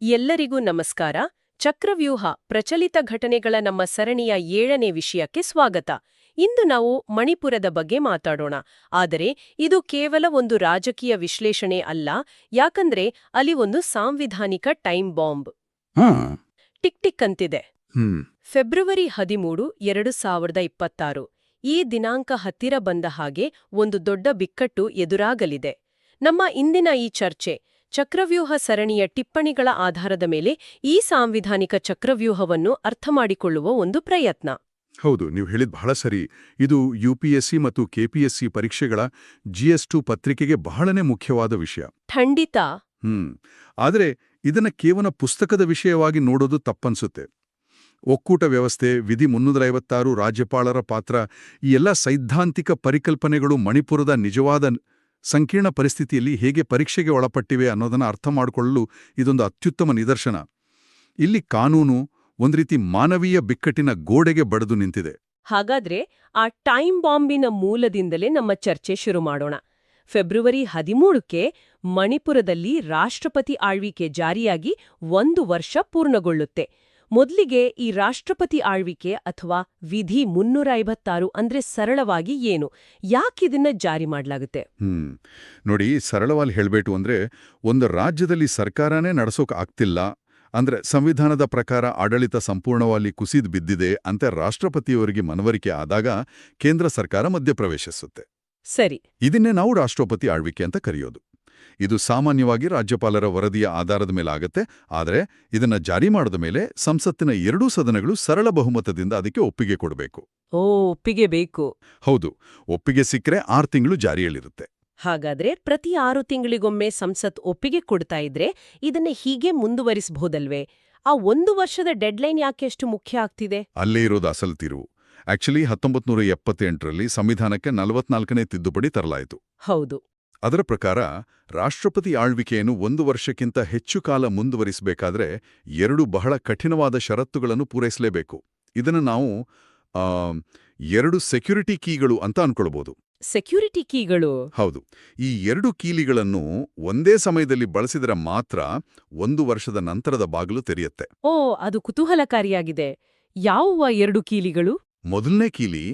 ಎಲ್ಲರಿಗೂ ನಮಸ್ಕಾರ. ಚಕ್ರವ್ಯೂಹ ಪ್ರಚಲಿತ ಘಟನೆಗಳ ನಮ್ಮ ಸರಣಿಯ 7ನೇ ವಿಷಯಕ್ಕೆ ಸ್ವಾಗತ. ಇಂದು ನಾವು ಮಣಿಪುರದ ಬಗ್ಗೆ ಮಾತಾಡೋಣ. ಆದರೆ ಇದು ಕೇವಲ ಒಂದು ರಾಜಕೀಯ ವಿಶ್ಲೇಷಣೆ ಅಲ್ಲ, ಯಾಕಂದ್ರೆ ಅಲ್ಲಿ ಒಂದು ಸಾಂವಿಧಾನಿಕ ಟೈಮ್ ಬಾಂಬ್ ಟಿಕ್ ಟಿಕ್ ಅಂತಿದೆ. ಫೆಬ್ರವರಿ 13, 2026 ಈ ದಿನಾಂಕ ಹತ್ತಿರ ಬಂದ ಹಾಗೆ ಒಂದು ದೊಡ್ಡ ಬಿಕ್ಕಟ್ಟು ಎದುರಾಗಲಿದೆ. ನಮ್ಮ ಇಂದಿನ ಈ ಚರ್ಚೆ ಚಕ್ರವ್ಯೂಹ ಸರಣಿಯ ಟಿಪ್ಪಣಿಗಳ ಆಧಾರದ ಮೇಲೆ ಈ ಸಾಂವಿಧಾನಿಕ ಚಕ್ರವ್ಯೂಹವನ್ನು ಅರ್ಥಮಾಡಿಕೊಳ್ಳುವ ಒಂದು ಪ್ರಯತ್ನ. ಹೌದು, ನೀವು ಹೇಳಿದ ಬಹಳ ಸರಿ. ಇದು ಯುಪಿಎಸ್ಸಿ ಮತ್ತು ಕೆಪಿಎಸ್ಸಿ ಪರೀಕ್ಷೆಗಳ GS2 ಪತ್ರಿಕೆಗೆ ಬಹಳನೇ ಮುಖ್ಯವಾದ ವಿಷಯ. ಖಂಡಿತ. ಆದರೆ ಇದನ್ನ ಕೇವಲ ಪುಸ್ತಕದ ವಿಷಯವಾಗಿ ನೋಡೋದು ತಪ್ಪನ್ಸುತ್ತೆ. ಒಕ್ಕೂಟ ವ್ಯವಸ್ಥೆ, ವಿಧಿ 356, ರಾಜ್ಯಪಾಲರ ಪಾತ್ರ, ಈ ಎಲ್ಲ ಸೈದ್ಧಾಂತಿಕ ಪರಿಕಲ್ಪನೆಗಳು ಮಣಿಪುರದ ನಿಜವಾದ ಸಂಕೀರ್ಣ ಪರಿಸ್ಥಿತಿಯಲ್ಲಿ ಹೇಗೆ ಪರೀಕ್ಷೆಗೆ ಒಳಪಟ್ಟಿವೆ ಅನ್ನೋದನ್ನು ಅರ್ಥ ಮಾಡಿಕೊಳ್ಳಲು ಇದೊಂದು ಅತ್ಯುತ್ತಮ ನಿದರ್ಶನ. ಇಲ್ಲಿ ಕಾನೂನು ಒಂದು ರೀತಿ ಮಾನವೀಯ ಬಿಕ್ಕಟ್ಟಿನ ಗೋಡೆಗೆ ಬಡಿದು ನಿಂತಿದೆ. ಹಾಗಾದ್ರೆ ಆ ಟೈಮ್ ಬಾಂಬಿನ ಮೂಲದಿಂದಲೇ ನಮ್ಮ ಚರ್ಚೆ ಶುರು ಮಾಡೋಣ. ಫೆಬ್ರವರಿ 13ಕ್ಕೆ ಮಣಿಪುರದಲ್ಲಿ ರಾಷ್ಟ್ರಪತಿ ಆಳ್ವಿಕೆ ಜಾರಿಯಾಗಿ 1 ವರ್ಷ ಪೂರ್ಣಗೊಳ್ಳುತ್ತೆ. ಮೊದಲಿಗೆ ಈ ರಾಷ್ಟ್ರಪತಿ ಆಳ್ವಿಕೆ ಅಥವಾ ವಿಧಿ 356 ಅಂದ್ರೆ ಸರಳವಾಗಿ ಏನು, ಯಾಕಿದನ್ನ ಜಾರಿ ಮಾಡಲಾಗುತ್ತೆ? ನೋಡಿ, ಸರಳವಾಗಿ ಹೇಳ್ಬೇಕು ಅಂದ್ರೆ, ಒಂದು ರಾಜ್ಯದಲ್ಲಿ ಸರ್ಕಾರನೇ ನಡೆಸೋಕೆ ಆಗ್ತಿಲ್ಲ ಅಂದ್ರೆ ಸಂವಿಧಾನದ ಪ್ರಕಾರ ಆಡಳಿತ ಸಂಪೂರ್ಣವಾಗಿ ಕುಸಿದು ಬಿದ್ದಿದೆ ಅಂತ ರಾಷ್ಟ್ರಪತಿಯವರಿಗೆ ಮನವರಿಕೆ ಆದಾಗ ಕೇಂದ್ರ ಸರ್ಕಾರ ಮಧ್ಯಪ್ರವೇಶಿಸುತ್ತೆ. ಸರಿ, ಇದನ್ನೇ ನಾವು ರಾಷ್ಟ್ರಪತಿ ಆಳ್ವಿಕೆ ಅಂತ ಕರೆಯೋದು. ಇದು ಸಾಮಾನ್ಯವಾಗಿ ರಾಜ್ಯಪಾಲರ ವರದಿಯ ಆಧಾರದ ಮೇಲೆ ಆಗತ್ತೆ. ಆದರೆ ಇದನ್ನ ಜಾರಿ ಮಾಡಿದ ಮೇಲೆ ಸಂಸತ್ತಿನ 2 ಸದನಗಳು ಸರಳ ಬಹುಮತದಿಂದ ಅದಕ್ಕೆ ಒಪ್ಪಿಗೆ ಕೊಡಬೇಕು. ಒಪ್ಪಿಗೆ ಬೇಕು. ಹೌದು, ಒಪ್ಪಿಗೆ ಸಿಕ್ಕರೆ 6 ತಿಂಗಳು ಜಾರಿಯಲ್ಲಿರುತ್ತೆ. ಹಾಗಾದ್ರೆ ಪ್ರತಿ 6 ತಿಂಗಳಿಗೊಮ್ಮೆ ಸಂಸತ್ ಒಪ್ಪಿಗೆ ಕೊಡ್ತಾ ಇದ್ರೆ ಇದನ್ನ ಹೀಗೆ ಮುಂದುವರಿಸಬಹುದಲ್ವೇ? ಆ 1 ವರ್ಷದ ಡೆಡ್ಲೈನ್ ಯಾಕೆ ಅಷ್ಟು ಮುಖ್ಯ ಆಗ್ತಿದೆ? ಅಲ್ಲೇ ಇರೋದು ಅಸಲು ತಿರುವು. ಆಕ್ಚುಲಿ 1978ರಲ್ಲಿ ಸಂವಿಧಾನಕ್ಕೆ 44ನೇ ತಿದ್ದುಪಡಿ ತರಲಾಯಿತು. ಹೌದು. ಅದರ ಪ್ರಕಾರ ರಾಷ್ಟ್ರಪತಿ ಆಳ್ವಿಕೆಯನ್ನು 1 ವರ್ಷಕ್ಕಿಂತ ಹೆಚ್ಚು ಕಾಲ ಮುಂದುವರಿಸಬೇಕಾದ್ರೆ 2 ಬಹಳ ಕಠಿಣವಾದ ಷರತ್ತುಗಳನ್ನು ಪೂರೈಸಲೇಬೇಕು. ಇದನ್ನು ನಾವು 2 ಸೆಕ್ಯೂರಿಟಿ ಕೀಗಳು ಅಂತ ಅನ್ಕೊಳ್ಬೋದು. ಸೆಕ್ಯೂರಿಟಿ ಕೀಗಳು? ಹೌದು. ಈ 2 ಕೀಲಿಗಳನ್ನು ಒಂದೇ ಸಮಯದಲ್ಲಿ ಬಳಸಿದರೆ ಮಾತ್ರ 1 ವರ್ಷದ ನಂತರದ ಬಾಗಿಲು ತೆರೆಯುತ್ತೆ. ಅದು ಕುತೂಹಲಕಾರಿಯಾಗಿದೆ. ಯಾವ 2 ಕೀಲಿಗಳು? ಮೊದಲನೇ ಕೀಲಿ,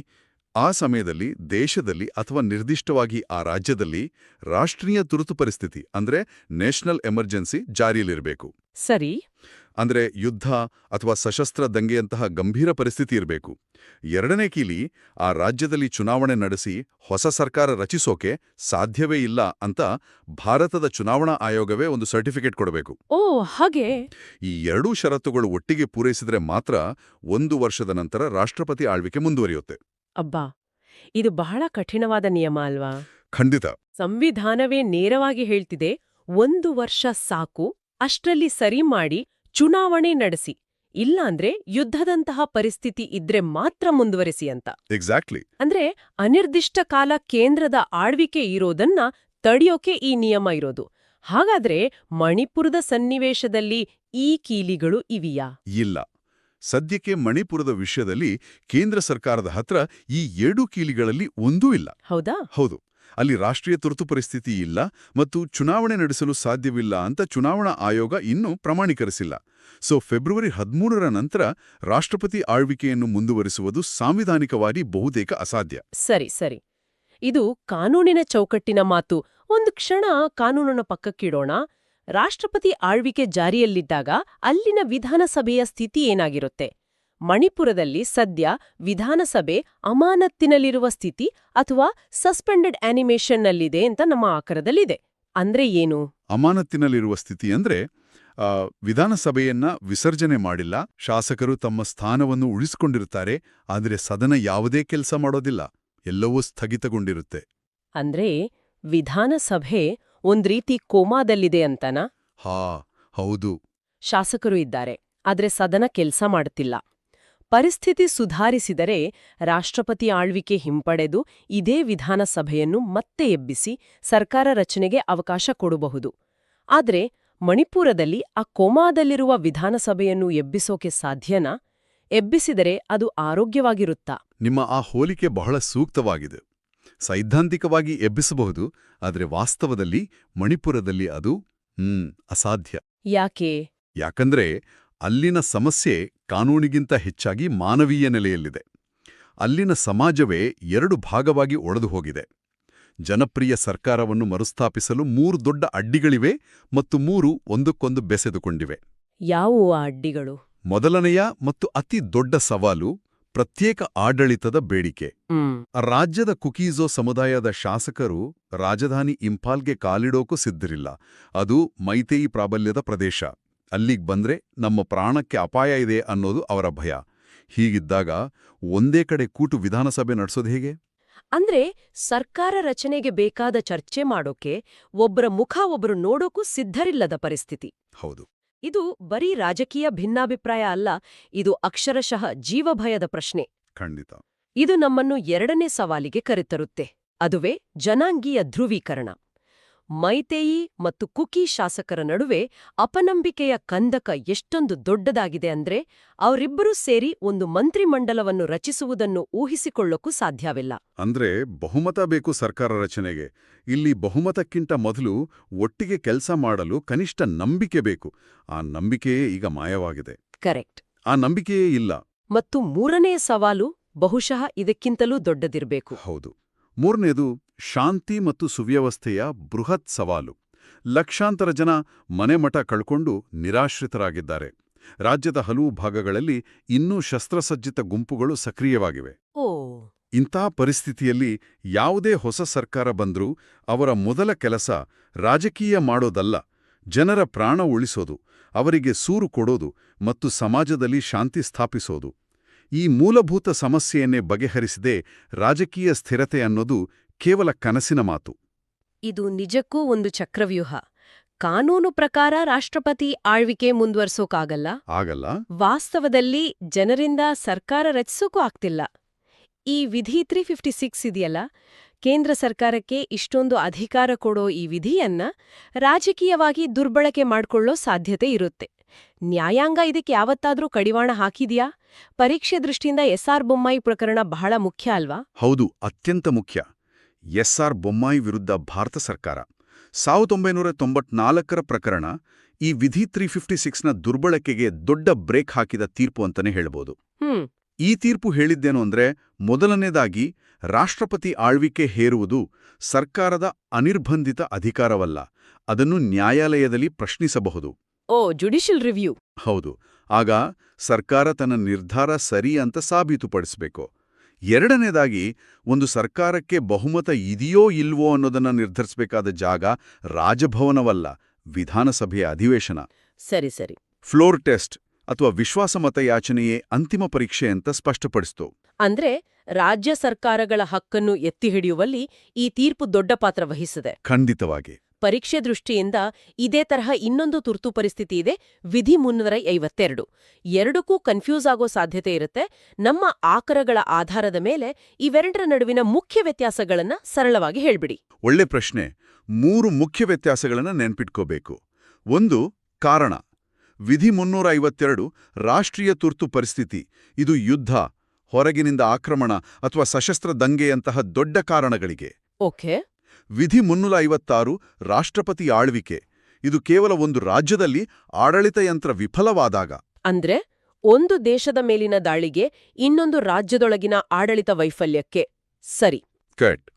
ಆ ಸಮಯದಲ್ಲಿ ದೇಶದಲ್ಲಿ ಅಥವಾ ನಿರ್ದಿಷ್ಟವಾಗಿ ಆ ರಾಜ್ಯದಲ್ಲಿ ರಾಷ್ಟ್ರೀಯ ತುರ್ತು ಪರಿಸ್ಥಿತಿ ಅಂದ್ರೆ ನ್ಯಾಷನಲ್ ಎಮರ್ಜೆನ್ಸಿ ಜಾರಿಯಲ್ಲಿರಬೇಕು. ಸರಿ. ಅಂದ್ರೆ ಯುದ್ಧ ಅಥವಾ ಸಶಸ್ತ್ರ ದಂಗೆಯಂತಹ ಗಂಭೀರ ಪರಿಸ್ಥಿತಿ ಇರಬೇಕು. ಎರಡನೇ ಕೀಲಿ, ಆ ರಾಜ್ಯದಲ್ಲಿ ಚುನಾವಣೆ ನಡೆಸಿ ಹೊಸ ಸರ್ಕಾರ ರಚಿಸೋಕೆ ಸಾಧ್ಯವೇ ಇಲ್ಲ ಅಂತ ಭಾರತದ ಚುನಾವಣಾ ಆಯೋಗವೇ ಒಂದು ಸರ್ಟಿಫಿಕೇಟ್ ಕೊಡಬೇಕು. ಹಾಗೆ ಈ 2 ಷರತ್ತುಗಳು ಒಟ್ಟಿಗೆ ಪೂರೈಸಿದ್ರೆ ಮಾತ್ರ 1 ವರ್ಷದ ನಂತರ ರಾಷ್ಟ್ರಪತಿ ಆಳ್ವಿಕೆ ಮುಂದುವರಿಯುತ್ತೆ. ಅಬ್ಬಾ, ಇದು ಬಹಳ ಕಠಿಣವಾದ ನಿಯಮ ಅಲ್ವಾ? ಖಂಡಿತ. ಸಂವಿಧಾನವೇ ನೇರವಾಗಿ ಹೇಳ್ತಿದೆ 1 ವರ್ಷ ಸಾಕು, ಅಷ್ಟ್ರಲ್ಲಿ ಸರಿ ಮಾಡಿ ಚುನಾವಣೆ ನಡೆಸಿ, ಇಲ್ಲಾಂದ್ರೆ ಯುದ್ಧದಂತಹ ಪರಿಸ್ಥಿತಿ ಇದ್ರೆ ಮಾತ್ರ ಮುಂದುವರಿಸಿ ಅಂತ. ಎಕ್ಸಾಕ್ಟ್ಲಿ. ಅಂದ್ರೆ ಅನಿರ್ದಿಷ್ಟ ಕಾಲ ಕೇಂದ್ರದ ಆಳ್ವಿಕೆ ಇರೋದನ್ನ ತಡೆಯೋಕೆ ಈ ನಿಯಮ ಇರೋದು. ಹಾಗಾದ್ರೆ ಮಣಿಪುರದ ಸನ್ನಿವೇಶದಲ್ಲಿ ಈ ಕೀಲಿಗಳು ಇವಿಯಾ? ಇಲ್ಲ. ಸದ್ಯಕ್ಕೆ ಮಣಿಪುರದ ವಿಷಯದಲ್ಲಿ ಕೇಂದ್ರ ಸರ್ಕಾರದ ಹತ್ರ ಈ 2 ಕೀಲಿಗಳಲ್ಲಿ ಒಂದೂ ಇಲ್ಲ. ಹೌದಾ? ಹೌದು. ಅಲ್ಲಿ ರಾಷ್ಟ್ರೀಯ ತುರ್ತು ಪರಿಸ್ಥಿತಿ ಇಲ್ಲ ಮತ್ತು ಚುನಾವಣೆ ನಡೆಸಲು ಸಾಧ್ಯವಿಲ್ಲ ಅಂತ ಚುನಾವಣಾ ಆಯೋಗ ಇನ್ನೂ ಪ್ರಮಾಣೀಕರಿಸಿಲ್ಲ. ಫೆಬ್ರವರಿ 13ರ ನಂತರ ರಾಷ್ಟ್ರಪತಿ ಆಳ್ವಿಕೆಯನ್ನು ಮುಂದುವರಿಸುವುದು ಸಾಂವಿಧಾನಿಕವಾಗಿ ಬಹುತೇಕ ಅಸಾಧ್ಯ. ಸರಿ. ಇದು ಕಾನೂನಿನ ಚೌಕಟ್ಟಿನ ಮಾತು. ಒಂದು ಕ್ಷಣ ಕಾನೂನನ್ನ ಪಕ್ಕಕ್ಕಿಡೋಣ. ರಾಷ್ಟ್ರಪತಿ ಆಳ್ವಿಕೆ ಜಾರಿಯಲ್ಲಿದ್ದಾಗ ಅಲ್ಲಿನ ವಿಧಾನಸಭೆಯ ಸ್ಥಿತಿ ಏನಾಗಿರುತ್ತೆ? ಮಣಿಪುರದಲ್ಲಿ ಸದ್ಯ ವಿಧಾನಸಭೆ ಅಮಾನತ್ತಿನಲ್ಲಿರುವ ಸ್ಥಿತಿ ಅಥವಾ ಸಸ್ಪೆಂಡೆಡ್ ಆನಿಮೇಷನ್ನಲ್ಲಿದೆ ಅಂತ ನಮ್ಮ ಆಕರದಲ್ಲಿದೆ. ಅಂದ್ರೆ ಏನು? ಅಮಾನತ್ತಿನಲ್ಲಿರುವ ಸ್ಥಿತಿ ಅಂದ್ರೆ ವಿಧಾನಸಭೆಯನ್ನ ವಿಸರ್ಜನೆ ಮಾಡಿಲ್ಲ, ಶಾಸಕರು ತಮ್ಮ ಸ್ಥಾನವನ್ನು ಉಳಿಸಿಕೊಂಡಿರುತ್ತಾರೆ, ಆದರೆ ಸದನ ಯಾವುದೇ ಕೆಲಸ ಮಾಡೋದಿಲ್ಲ, ಎಲ್ಲವೂ ಸ್ಥಗಿತಗೊಂಡಿರುತ್ತೆ. ಅಂದ್ರೆ ವಿಧಾನಸಭೆ ಒಂದ್ ರೀತಿ ಕೋಮಾದಲ್ಲಿದೆ ಅಂತನಾ? ಹೌದು. ಶಾಸಕರು ಇದ್ದಾರೆ, ಆದ್ರೆ ಸದನ ಕೆಲ್ಸ ಮಾಡುತ್ತಿಲ್ಲ. ಪರಿಸ್ಥಿತಿ ಸುಧಾರಿಸಿದರೆ ರಾಷ್ಟ್ರಪತಿ ಆಳ್ವಿಕೆ ಹಿಂಪಡೆದು ಇದೇ ವಿಧಾನಸಭೆಯನ್ನು ಮತ್ತೆ ಎಬ್ಬಿಸಿ ಸರ್ಕಾರ ರಚನೆಗೆ ಅವಕಾಶ ಕೊಡಬಹುದು. ಆದ್ರೆ ಮಣಿಪುರದಲ್ಲಿ ಆ ಕೋಮಾದಲ್ಲಿರುವ ವಿಧಾನಸಭೆಯನ್ನು ಎಬ್ಬಿಸೋಕೆ ಸಾಧ್ಯನಾ? ಎಬ್ಬಿಸಿದರೆ ಅದು ಆರೋಗ್ಯವಾಗಿರುತ್ತಾ? ನಿಮ್ಮ ಆ ಹೋಲಿಕೆ ಬಹಳ ಸೂಕ್ತವಾಗಿದೆ. ಸೈದ್ಧಾಂತಿಕವಾಗಿ ಎಬ್ಬಿಸಬಹುದು, ಆದರೆ ವಾಸ್ತವದಲ್ಲಿ ಮಣಿಪುರದಲ್ಲಿ ಅದು ಅಸಾಧ್ಯ. ಯಾಕೆ? ಯಾಕಂದ್ರೆ ಅಲ್ಲಿನ ಸಮಸ್ಯೆ ಕಾನೂನಿಗಿಂತ ಹೆಚ್ಚಾಗಿ ಮಾನವೀಯ ನೆಲೆಯಲ್ಲಿದೆ. ಅಲ್ಲಿನ ಸಮಾಜವೇ 2 ಭಾಗವಾಗಿ ಒಡೆದು ಹೋಗಿದೆ. ಜನಪ್ರಿಯ ಸರ್ಕಾರವನ್ನು ಮರುಸ್ಥಾಪಿಸಲು 3 ದೊಡ್ಡ ಅಡ್ಡಿಗಳಿವೆ ಮತ್ತು 3 ಒಂದಕ್ಕೊಂದು ಬೆಸೆದುಕೊಂಡಿವೆ. ಯಾವುವು ಆ ಅಡ್ಡಿಗಳು? ಮೊದಲನೆಯ ಮತ್ತು ಅತಿ ದೊಡ್ಡ ಸವಾಲು ಪ್ರತ್ಯೇಕ ಆಡಳಿತದ ಬೇಡಿಕೆ. ರಾಜ್ಯದ ಕುಕೀಜೋ ಸಮುದಾಯದ ಶಾಸಕರು ರಾಜಧಾನಿ ಇಂಫಾಲ್ಗೆ ಕಾಲಿಡೋಕೂ ಸಿದ್ಧರಿಲ್ಲ. ಅದು ಮೈತೇಯಿ ಪ್ರಾಬಲ್ಯದ ಪ್ರದೇಶ. ಅಲ್ಲಿಗ್ ಬಂದ್ರೆ ನಮ್ಮ ಪ್ರಾಣಕ್ಕೆ ಅಪಾಯ ಇದೆ ಅನ್ನೋದು ಅವರ ಭಯ. ಹೀಗಿದ್ದಾಗ ಒಂದೇ ಕಡೆ ಕೂಟು ವಿಧಾನಸಭೆ ನಡೆಸೋದು ಹೇಗೆ? ಅಂದ್ರೆ ಸರ್ಕಾರ ರಚನೆಗೆ ಬೇಕಾದ ಚರ್ಚೆ ಮಾಡೋಕೆ ಒಬ್ಬರ ಮುಖ ಒಬ್ಬರು ನೋಡೋಕೂ ಸಿದ್ಧರಿಲ್ಲದ ಪರಿಸ್ಥಿತಿ. ಹೌದು. ಇದು ಬರೀ ರಾಜಕೀಯ ಭಿನ್ನಾಭಿಪ್ರಾಯ ಅಲ್ಲ, ಇದು ಅಕ್ಷರಶಃ ಜೀವಭಯದ ಪ್ರಶ್ನೆ. ಖಂಡಿತ. ಇದು ನಮ್ಮನ್ನು 2ನೇ ಸವಾಲಿಗೆ ಕರೆತರುತ್ತೆ. ಅದುವೇ ಜನಾಂಗೀಯ ಧ್ರುವೀಕರಣ. ಮೈತೇಯಿ ಮತ್ತು ಕುಕಿ ಶಾಸಕರ ನಡುವೆ ಅಪನಂಬಿಕೆಯ ಕಂದಕ ಎಷ್ಟೊಂದು ದೊಡ್ಡದಾಗಿದೆ ಅಂದ್ರೆ ಅವರಿಬ್ಬರೂ ಸೇರಿ ಒಂದು ಮಂತ್ರಿಮಂಡಲವನ್ನು ರಚಿಸುವುದನ್ನು ಊಹಿಸಿಕೊಳ್ಳೋಕ್ಕೂ ಸಾಧ್ಯವಿಲ್ಲ. ಅಂದ್ರೆ ಬಹುಮತ ಬೇಕು ಸರ್ಕಾರ ರಚನೆಗೆ. ಇಲ್ಲಿ ಬಹುಮತಕ್ಕಿಂತ ಮೊದಲು ಒಟ್ಟಿಗೆ ಕೆಲಸ ಮಾಡಲು ಕನಿಷ್ಠ ನಂಬಿಕೆ ಬೇಕು. ಆ ನಂಬಿಕೆಯೇ ಈಗ ಮಾಯವಾಗಿದೆ. ಕರೆಕ್ಟ್. ಆ ನಂಬಿಕೆಯೇ ಇಲ್ಲ. ಮತ್ತು 3ನೇ ಸವಾಲು ಬಹುಶಃ ಇದಕ್ಕಿಂತಲೂ ದೊಡ್ಡದಿರಬೇಕು. ಹೌದು. 3ನೇದು ಶಾಂತಿ ಮತ್ತು ಸುವ್ಯವಸ್ಥೆಯ ಬೃಹತ್ ಸವಾಲು. ಲಕ್ಷಾಂತರ ಜನ ಮನೆಮಠ ಕಳ್ಕೊಂಡು ನಿರಾಶ್ರಿತರಾಗಿದ್ದಾರೆ. ರಾಜ್ಯದ ಹಲವು ಭಾಗಗಳಲ್ಲಿ ಇನ್ನೂ ಶಸ್ತ್ರಸಜ್ಜಿತ ಗುಂಪುಗಳು ಸಕ್ರಿಯವಾಗಿವೆ. ಇಂಥ ಪರಿಸ್ಥಿತಿಯಲ್ಲಿ ಯಾವುದೇ ಹೊಸ ಸರ್ಕಾರ ಬಂದ್ರೂ ಅವರ ಮೊದಲ ಕೆಲಸ ರಾಜಕೀಯ ಮಾಡೋದಲ್ಲ, ಜನರ ಪ್ರಾಣ ಉಳಿಸೋದು, ಅವರಿಗೆ ಸೂರು ಕೊಡೋದು ಮತ್ತು ಸಮಾಜದಲ್ಲಿ ಶಾಂತಿ ಸ್ಥಾಪಿಸೋದು. ಈ ಮೂಲಭೂತ ಸಮಸ್ಯೆಯನ್ನೇ ಬಗೆಹರಿಸದೆ ರಾಜಕೀಯ ಸ್ಥಿರತೆ ಅನ್ನೋದು ಕೇವಲ ಕನಸಿನ ಮಾತು. ಇದು ನಿಜಕ್ಕೂ ಒಂದು ಚಕ್ರವ್ಯೂಹ. ಕಾನೂನು ಪ್ರಕಾರ ರಾಷ್ಟ್ರಪತಿ ಆಳ್ವಿಕೆ ಮುಂದುವರ್ಸೋಕಾಗಲ್ಲ. ಆಗಲ್ಲ. ವಾಸ್ತವದಲ್ಲಿ ಜನರಿಂದ ಸರ್ಕಾರ ರಚಿಸೋಕೂ ಆಗ್ತಿಲ್ಲ. ಈ ವಿಧಿ 356 ಇದೆಯಲ್ಲ, ಕೇಂದ್ರ ಸರ್ಕಾರಕ್ಕೆ ಇಷ್ಟೊಂದು ಅಧಿಕಾರ ಕೊಡೋ ಈ ವಿಧಿಯನ್ನ ರಾಜಕೀಯವಾಗಿ ದುರ್ಬಳಕೆ ಮಾಡ್ಕೊಳ್ಳೋ ಸಾಧ್ಯತೆ ಇರುತ್ತೆ. ನ್ಯಾಯಾಂಗ ಇದಕ್ಕೆ ಯಾವತ್ತಾದ್ರೂ ಕಡಿವಾಣ ಹಾಕಿದ್ಯಾ? ಪರೀಕ್ಷೆ ದೃಷ್ಟಿಯಿಂದ ಎಸ್.ಆರ್. ಬೊಮ್ಮಾಯಿ ಪ್ರಕರಣ ಬಹಳ ಮುಖ್ಯ ಅಲ್ವಾ? ಹೌದು, ಅತ್ಯಂತ ಮುಖ್ಯ. ಎಸ್.ಆರ್. ಬೊಮ್ಮಾಯಿ ವಿರುದ್ಧ ಭಾರತ ಸರ್ಕಾರ 1994ರ ಪ್ರಕರಣ ಈ ವಿಧಿ 356ನ ದುರ್ಬಳಕೆಗೆ ದೊಡ್ಡ ಬ್ರೇಕ್ ಹಾಕಿದ ತೀರ್ಪು ಅಂತಾನೆ ಹೇಳ್ಬೋದು. ಈ ತೀರ್ಪು ಹೇಳಿದ್ದೇನು ಅಂದ್ರೆ, ಮೊದಲನೇದಾಗಿ ರಾಷ್ಟ್ರಪತಿ ಆಳ್ವಿಕೆ ಹೇರುವುದು ಸರ್ಕಾರದ ಅನಿರ್ಬಂಧಿತ ಅಧಿಕಾರವಲ್ಲ, ಅದನ್ನು ನ್ಯಾಯಾಲಯದಲ್ಲಿ ಪ್ರಶ್ನಿಸಬಹುದು. Judicial review. ಹೌದು. ಆಗ ಸರ್ಕಾರ ತನ್ನ ನಿರ್ಧಾರ ಸರಿ ಅಂತ ಸಾಬೀತುಪಡಿಸಬೇಕು. ಎರಡನೇದಾಗಿ, ಒಂದು ಸರ್ಕಾರಕ್ಕೆ ಬಹುಮತ ಇದೆಯೋ ಇಲ್ವೋ ಅನ್ನೋದನ್ನ ನಿರ್ಧರಿಸಬೇಕಾದ ಜಾಗ ರಾಜಭವನವಲ್ಲ, ವಿಧಾನಸಭೆಯ ಅಧಿವೇಶನ. ಸರಿ ಸರಿ. ಫ್ಲೋರ್ ಟೆಸ್ಟ್ ಅಥವಾ ವಿಶ್ವಾಸಮತ ಯಾಚನೆಯೇ ಅಂತಿಮ ಪರೀಕ್ಷೆ ಅಂತ ಸ್ಪಷ್ಟಪಡಿಸ್ತು. ಅಂದ್ರೆ ರಾಜ್ಯ ಸರ್ಕಾರಗಳ ಹಕ್ಕನ್ನು ಎತ್ತಿ ಹಿಡಿಯುವಲ್ಲಿ ಈ ತೀರ್ಪು ದೊಡ್ಡ ಪಾತ್ರ ವಹಿಸಿದೆ. ಖಂಡಿತವಾಗಿ. ಪರೀಕ್ಷೆ ದೃಷ್ಟಿಯಿಂದ ಇದೇ ತರಹ ಇನ್ನೊಂದು ತುರ್ತು ಪರಿಸ್ಥಿತಿ ಇದೆ, ವಿಧಿ 352. ಎರಡಕ್ಕೂ ಕನ್ಫ್ಯೂಸ್ ಆಗೋ ಸಾಧ್ಯತೆ ಇರುತ್ತೆ. ನಮ್ಮ ಆಕರಗಳ ಆಧಾರದ ಮೇಲೆ ಇವೆರಡರ ನಡುವಿನ ಮುಖ್ಯ ವ್ಯತ್ಯಾಸಗಳನ್ನ ಸರಳವಾಗಿ ಹೇಳ್ಬಿಡಿ. ಒಳ್ಳೆ ಪ್ರಶ್ನೆ. 3 ಮುಖ್ಯ ವ್ಯತ್ಯಾಸಗಳನ್ನ ನೆನ್ಪಿಟ್ಕೋಬೇಕು. ಒಂದು, ಕಾರಣ. ವಿಧಿ 352 ರಾಷ್ಟ್ರೀಯ ತುರ್ತು ಪರಿಸ್ಥಿತಿ. ಇದು ಯುದ್ಧ, ಹೊರಗಿನಿಂದ ಆಕ್ರಮಣ ಅಥವಾ ಸಶಸ್ತ್ರ ದಂಗೆಯಂತಹ ದೊಡ್ಡ ಕಾರಣಗಳಿಗೆ. ಓಕೆ. ವಿಧಿ 356 ರಾಷ್ಟ್ರಪತಿ ಆಳ್ವಿಕೆ. ಇದು ಕೇವಲ ಒಂದು ರಾಜ್ಯದಲ್ಲಿ ಆಡಳಿತ ಯಂತ್ರ ವಿಫಲವಾದಾಗ. ಅಂದ್ರೆ ಒಂದು ದೇಶದ ಮೇಲಿನ ದಾಳಿಗೆ, ಇನ್ನೊಂದು ರಾಜ್ಯದೊಳಗಿನ ಆಡಳಿತ ವೈಫಲ್ಯಕ್ಕೆ. ಸರಿ. ಕಟ್.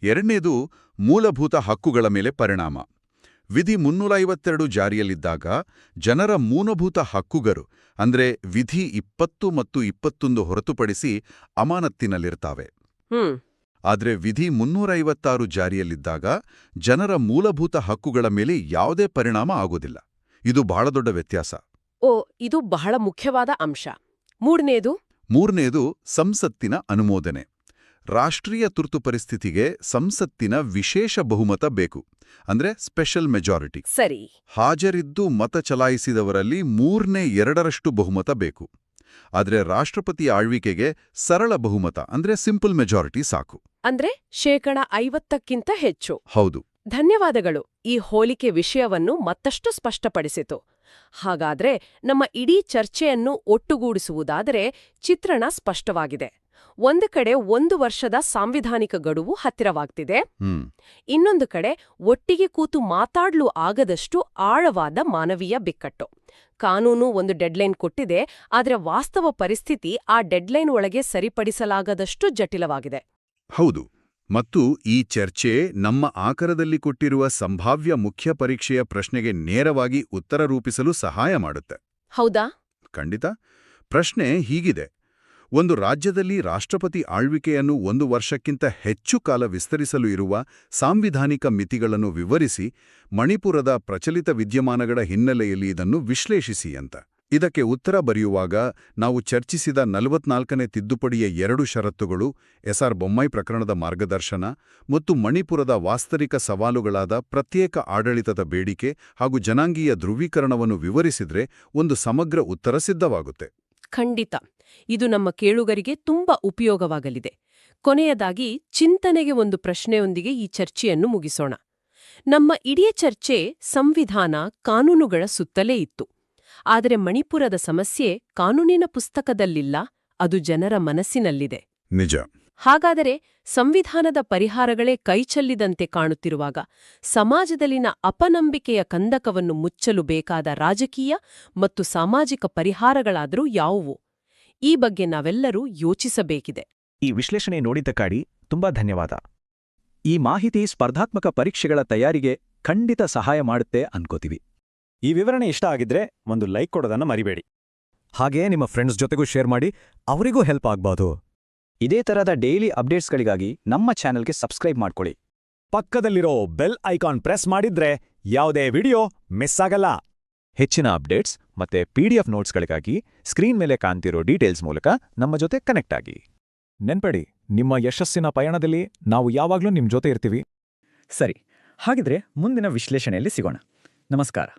ಎರಡನೇದು, ಮೂಲಭೂತ ಹಕ್ಕುಗಳ ಮೇಲೆ ಪರಿಣಾಮ. ವಿಧಿ 352 ಜಾರಿಯಲ್ಲಿದ್ದಾಗ ಜನರ ಮೂಲಭೂತ ಹಕ್ಕುಗಳು ಅಂದ್ರೆ ವಿಧಿ 20 ಮತ್ತು 21 ಹೊರತುಪಡಿಸಿ ಅಮಾನತ್ತಿನಲ್ಲಿರ್ತಾವೆ. ಆದ್ರೆ ವಿಧಿ 356 ಜಾರಿಯಲ್ಲಿದ್ದಾಗ ಜನರ ಮೂಲಭೂತ ಹಕ್ಕುಗಳ ಮೇಲೆ ಯಾವುದೇ ಪರಿಣಾಮ ಆಗೋದಿಲ್ಲ. ಇದು ಬಹಳ ದೊಡ್ಡ ವ್ಯತ್ಯಾಸ. ಇದು ಬಹಳ ಮುಖ್ಯವಾದ ಅಂಶ. ಮೂರನೇದು ಸಂಸತ್ತಿನ ಅನುಮೋದನೆ. ರಾಷ್ಟ್ರೀಯ ತುರ್ತು ಪರಿಸ್ಥಿತಿಗೆ ಸಂಸತ್ತಿನ ವಿಶೇಷ ಬಹುಮತ ಬೇಕು, ಅಂದ್ರೆ ಸ್ಪೆಷಲ್ ಮೆಜಾರಿಟಿ. ಸರಿ. ಹಾಜರಿದ್ದು ಮತ ಚಲಾಯಿಸಿದವರಲ್ಲಿ 3/2 ಬಹುಮತ ಬೇಕು. ಆದ್ರೆ ರಾಷ್ಟ್ರಪತಿ ಆಳ್ವಿಕೆಗೆ ಸರಳ ಬಹುಮತ ಅಂದ್ರೆ ಸಿಂಪಲ್ ಮೆಜಾರಿಟಿ ಸಾಕು. ಅಂದ್ರೆ 50%ಕ್ಕಿಂತ ಹೆಚ್ಚು. ಹೌದು. ಧನ್ಯವಾದಗಳು. ಈ ಹೋಲಿಕೆ ವಿಷಯವನ್ನು ಮತ್ತಷ್ಟು ಸ್ಪಷ್ಟಪಡಿಸಿತು. ಹಾಗಾದ್ರೆ ನಮ್ಮ ಇಡೀ ಚರ್ಚೆಯನ್ನು ಒಟ್ಟುಗೂಡಿಸುವುದಾದರೆ ಚಿತ್ರಣ ಸ್ಪಷ್ಟವಾಗಿದೆ. ಒಂದು ಕಡೆ 1 ವರ್ಷದ ಸಾಂವಿಧಾನಿಕ ಗಡುವು ಹತ್ತಿರವಾಗ್ತಿದೆ. ಹ್ಮ್ ಇನ್ನೊಂದು ಕಡೆ ಒಟ್ಟಿಗೆ ಕೂತು ಮಾತಾಡ್ಲು ಆಗದಷ್ಟು ಆಳವಾದ ಮಾನವೀಯ ಬಿಕ್ಕಟ್ಟು. ಕಾನೂನು ಒಂದು ಡೆಡ್ಲೈನ್ ಕೊಟ್ಟಿದೆ, ಆದ್ರೆ ವಾಸ್ತವ ಪರಿಸ್ಥಿತಿ ಆ ಡೆಡ್ಲೈನ್ ಒಳಗೆ ಸರಿಪಡಿಸಲಾಗದಷ್ಟು ಜಟಿಲವಾಗಿದೆ. ಹೌದು. ಮತ್ತು ಈ ಚರ್ಚೆ ನಮ್ಮ ಆಕರದಲ್ಲಿ ಕೊಟ್ಟಿರುವ ಸಂಭಾವ್ಯ ಮುಖ್ಯ ಪರೀಕ್ಷೆಯ ಪ್ರಶ್ನೆಗೆ ನೇರವಾಗಿ ಉತ್ತರ ರೂಪಿಸಲು ಸಹಾಯ ಮಾಡುತ್ತೆ. ಹೌದಾ? ಖಂಡಿತ. ಪ್ರಶ್ನೆ ಹೀಗಿದೆ: ಒಂದು ರಾಜ್ಯದಲ್ಲಿ ರಾಷ್ಟ್ರಪತಿ ಆಳ್ವಿಕೆಯನ್ನು 1 ವರ್ಷಕ್ಕಿಂತ ಹೆಚ್ಚು ಕಾಲ ವಿಸ್ತರಿಸಲು ಇರುವ ಸಾಂವಿಧಾನಿಕ ಮಿತಿಗಳನ್ನು ವಿವರಿಸಿ, ಮಣಿಪುರದ ಪ್ರಚಲಿತ ವಿದ್ಯಮಾನಗಳ ಹಿನ್ನೆಲೆಯಲ್ಲಿ ಇದನ್ನು ವಿಶ್ಲೇಷಿಸಿ ಅಂತ. ಇದಕ್ಕೆ ಉತ್ತರ ಬರೆಯುವಾಗ ನಾವು ಚರ್ಚಿಸಿದ 44ನೇ ತಿದ್ದುಪಡಿಯ 2 ಷರತ್ತುಗಳು, ಎಸ್.ಆರ್. ಬೊಮ್ಮಾಯಿ ಪ್ರಕರಣದ ಮಾರ್ಗದರ್ಶನ ಮತ್ತು ಮಣಿಪುರದ ವಾಸ್ತವಿಕ ಸವಾಲುಗಳಾದ ಪ್ರತ್ಯೇಕ ಆಡಳಿತದ ಬೇಡಿಕೆ ಹಾಗೂ ಜನಾಂಗೀಯ ಧ್ರುವೀಕರಣವನ್ನು ವಿವರಿಸಿದ್ರೆ ಒಂದು ಸಮಗ್ರ ಉತ್ತರ ಸಿದ್ಧವಾಗುತ್ತೆ. ಖಂಡಿತ. ಇದು ನಮ್ಮ ಕೇಳುಗರಿಗೆ ತುಂಬಾ ಉಪಯೋಗವಾಗಲಿದೆ. ಕೊನೆಯದಾಗಿ ಚಿಂತನೆಗೆ ಒಂದು ಪ್ರಶ್ನೆಯೊಂದಿಗೆ ಈ ಚರ್ಚೆಯನ್ನು ಮುಗಿಸೋಣ. ನಮ್ಮ ಇಡೀ ಚರ್ಚೆ ಸಂವಿಧಾನ, ಕಾನೂನುಗಳ ಸುತ್ತಲೇ ಇತ್ತು. ಆದರೆ ಮಣಿಪುರದ ಸಮಸ್ಯೆ ಕಾನೂನಿನ ಪುಸ್ತಕದಲ್ಲಿಲ್ಲ, ಅದು ಜನರ ಮನಸ್ಸಿನಲ್ಲಿದೆ. ನಿಜ. ಹಾಗಾದರೆ ಸಂವಿಧಾನದ ಪರಿಹಾರಗಳೇ ಕೈಚೆಲ್ಲಿದಂತೆ ಕಾಣುತ್ತಿರುವಾಗ ಸಮಾಜದಲ್ಲಿನ ಅಪನಂಬಿಕೆಯ ಕಂದಕವನ್ನು ಮುಚ್ಚಲು ಬೇಕಾದ ರಾಜಕೀಯ ಮತ್ತು ಸಾಮಾಜಿಕ ಪರಿಹಾರಗಳಾದರೂ ಯಾವುವು? ಈ ಬಗ್ಗೆ ನಾವೆಲ್ಲರೂ ಯೋಚಿಸಬೇಕಿದೆ. ಈ ವಿಶ್ಲೇಷಣೆ ನೋಡಿದ್ದಕ್ಕಾಗಿ ತುಂಬಾ ಧನ್ಯವಾದ. ಈ ಮಾಹಿತಿ ಸ್ಪರ್ಧಾತ್ಮಕ ಪರೀಕ್ಷೆಗಳ ತಯಾರಿಗೆ ಖಂಡಿತ ಸಹಾಯ ಮಾಡುತ್ತೆ ಅನ್ಕೋತೀವಿ. ಈ ವಿವರಣೆ ಇಷ್ಟ ಆಗಿದ್ರೆ ಒಂದು ಲೈಕ್ ಕೊಡೋದನ್ನ ಮರಿಬೇಡಿ. ಹಾಗೇ ನಿಮ್ಮ ಫ್ರೆಂಡ್ಸ್ ಜೊತೆಗೂ ಶೇರ್ ಮಾಡಿ, ಅವರಿಗೂ ಹೆಲ್ಪ್ ಆಗ್ಬೋದು. ಇದೇ ತರಹದ ಡೈಲಿ ಅಪ್ಡೇಟ್ಸ್ಗಳಿಗಾಗಿ ನಮ್ಮ ಚಾನೆಲ್ಗೆ ಸಬ್ಸ್ಕ್ರೈಬ್ ಮಾಡ್ಕೊಳ್ಳಿ. ಪಕ್ಕದಲ್ಲಿರೋ ಬೆಲ್ ಐಕಾನ್ ಪ್ರೆಸ್ ಮಾಡಿದ್ರೆ ಯಾವುದೇ ವಿಡಿಯೋ ಮಿಸ್ ಆಗಲ್ಲ. ಹೆಚ್ಚಿನ ಅಪ್ಡೇಟ್ಸ್ ಮತ್ತೆ PDF ನೋಟ್ಸ್ಗಳಿಗಾಗಿ ಸ್ಕ್ರೀನ್ ಮೇಲೆ ಕಾಣ್ತಿರೋ ಡೀಟೇಲ್ಸ್ ಮೂಲಕ ನಮ್ಮ ಜೊತೆ ಕನೆಕ್ಟ್ ಆಗಿ. ನೆನ್ಪಡಿ, ನಿಮ್ಮ ಯಶಸ್ಸಿನ ಪಯಣದಲ್ಲಿ ನಾವು ಯಾವಾಗ್ಲೂ ನಿಮ್ ಜೊತೆ ಇರ್ತೀವಿ. ಸರಿ, ಹಾಗಿದ್ರೆ ಮುಂದಿನ ವಿಶ್ಲೇಷಣೆಯಲ್ಲಿ ಸಿಗೋಣ. ನಮಸ್ಕಾರ.